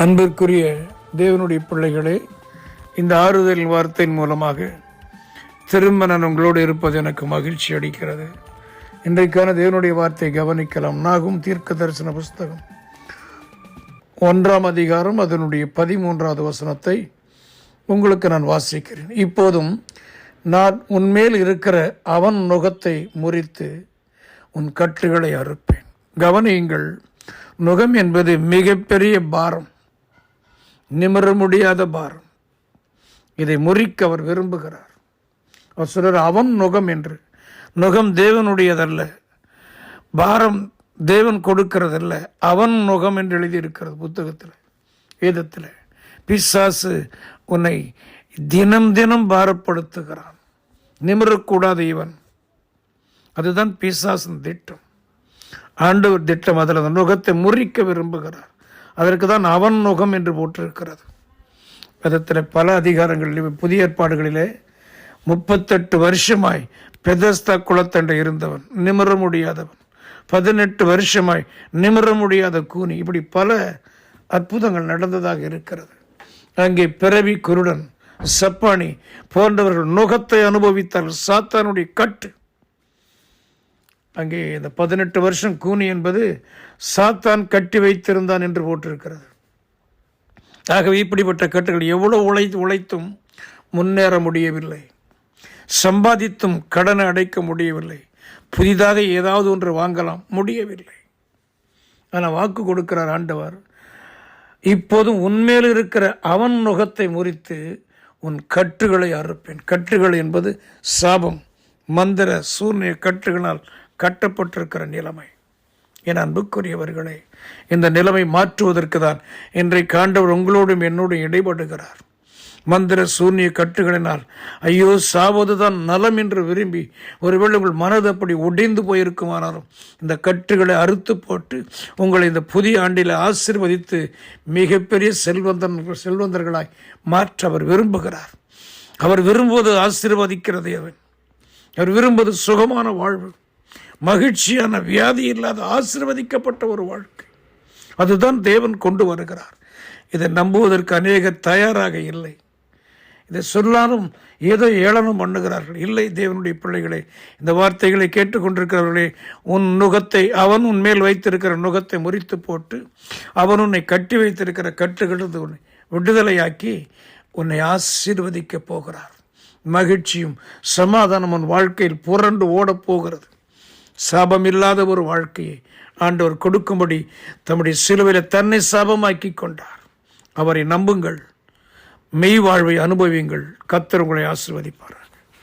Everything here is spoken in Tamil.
அன்பிற்குரிய தேவனுடைய பிள்ளைகளே, இந்த ஆறுதல் வார்த்தையின் மூலமாக திரும்ப நான் உங்களோடு இருப்பது எனக்கு மகிழ்ச்சி அளிக்கிறது. இன்றைக்கான தேவனுடைய வார்த்தை கவனிக்கலாம். நாகும் தீர்க்க தரிசன புஸ்தகம் 1ஆம் அதிகாரம் அதனுடைய 13வது வசனத்தை உங்களுக்கு நான் வாசிக்கிறேன். இப்போதும் நான் உன்மேல் இருக்கிற அவன் நுகத்தை முறித்து உன் கட்டுகளை அறுப்பேன். கவனியுங்கள், நுகம் என்பது மிகப்பெரிய பாரம், நிமிர முடியாத பாரம். இதை முறிக்க அவர் விரும்புகிறார். அவர் சொல்றார், அவன் நுகம் என்று. நுகம் தேவனுடையதல்ல, பாரம் தேவன் கொடுக்கிறதல்ல, அவன் நுகம் என்று எழுதியிருக்கிறது புத்தகத்தில், வேதத்தில். பிசாசு உன்னை தினம் தினம் பாரப்படுத்துகிறான். நிமிரக்கூடாது இவன். அதுதான் பிசாசின் திட்டம். ஆண்டவர் திட்டம் அதில் அந்த நுகத்தை முறிக்க விரும்புகிறார். அதற்கு தான் அவன் நுகம் என்று போட்டிருக்கிறது. வேதத்தில் பல அதிகாரங்களில், புதிய ஏற்பாடுகளிலே 38 வருஷமாய் பெதஸ்தா குளத்தண்டை இருந்தவன், நிமிர முடியாதவன். 18 வருஷமாய் நிமிர முடியாத கூனி, இப்படி பல அற்புதங்கள் நடந்ததாக இருக்கிறது. அங்கே பிறவி குருடன், சப்பானி போன்றவர்கள் நுகத்தை அனுபவித்தால் சாத்தானுடைய கட்டு. அங்கே இந்த 18 வருஷம் கூனி என்பது சாத்தான் கட்டி வைத்திருந்தான் என்று போட்டிருக்கிறது. ஆகவே இப்படிப்பட்ட கட்டுகள் எவ்வளவு உழைத்தும் முன்னேற முடியவில்லை, சம்பாதித்தும் கடனை அடைக்க முடியவில்லை, புதிதாக ஏதாவது ஒன்று வாங்கலாம், முடியவில்லை. ஆனால் வாக்கு கொடுக்கிறார் ஆண்டவர், இப்போதும் உன்மேல் இருக்கிற அவன் நுகத்தை முறித்து உன் கட்டுகளை அறுப்பேன். கட்டுகள் என்பது சாபம், மந்திர சூர்ணிய கட்டுகளால் கட்டப்பட்டிருக்கிற நிலைமை. என் அன்புக்குரியவர்களே, இந்த நிலைமை மாற்றுவதற்கு தான் இன்றைக்கு ஆண்டவர் உங்களோடும் என்னோடும் இடைபடுகிறார். மந்திர சூன்ய கட்டுகளினால் ஐயோ சாவதுதான் நலம் என்று விரும்பி ஒருவேளை உங்கள் மனது அப்படி ஒடிந்து போயிருக்குமானாலும் இந்த கட்டுகளை அறுத்து போட்டு உங்களை இந்த புதிய ஆண்டில் ஆசீர்வதித்து மிகப்பெரிய செல்வந்தர்களாய் மாற்ற அவர் விரும்புகிறார். அவர் விரும்புவது ஆசீர்வதிக்கிறது. அவர் விரும்புவது சுகமான வாழ்வு, மகிழ்ச்சியான, வியாதி இல்லாத ஆசீர்வதிக்கப்பட்ட ஒரு வாழ்க்கை. அதுதான் தேவன் கொண்டு வருகிறார். இதை நம்புவதற்கு அநேகர் தயாராக இல்லை. இதை சொல்லாலும் ஏதோ ஏளனம் பண்ணுகிறார்கள். இல்லை தேவனுடைய பிள்ளைகளே, இந்த வார்த்தைகளை கேட்டுக்கொண்டிருக்கிறவர்களே, உன் நுகத்தை, அவன் உன் மேல் வைத்திருக்கிற நுகத்தை முறித்து போட்டு அவன் உன்னை கட்டி வைத்திருக்கிற கட்டுகளது உன்னை விடுதலையாக்கி உன்னை ஆசீர்வதிக்கப் போகிறார். மகிழ்ச்சியும் சமாதானம் உன் வாழ்க்கையில் புரண்டு ஓடப் போகிறது. சாபமில்லாத ஒரு வாழ்க்கையை ஆண்டவர் கொடுக்கும்படி தம்முடைய சிலுவையில் தன்னை சாபமாக்கி கொண்டார். அவரை நம்புங்கள், மெய் வாழ்வை அனுபவியுங்கள். கர்த்தர் உங்களை ஆசீர்வதிப்பார்.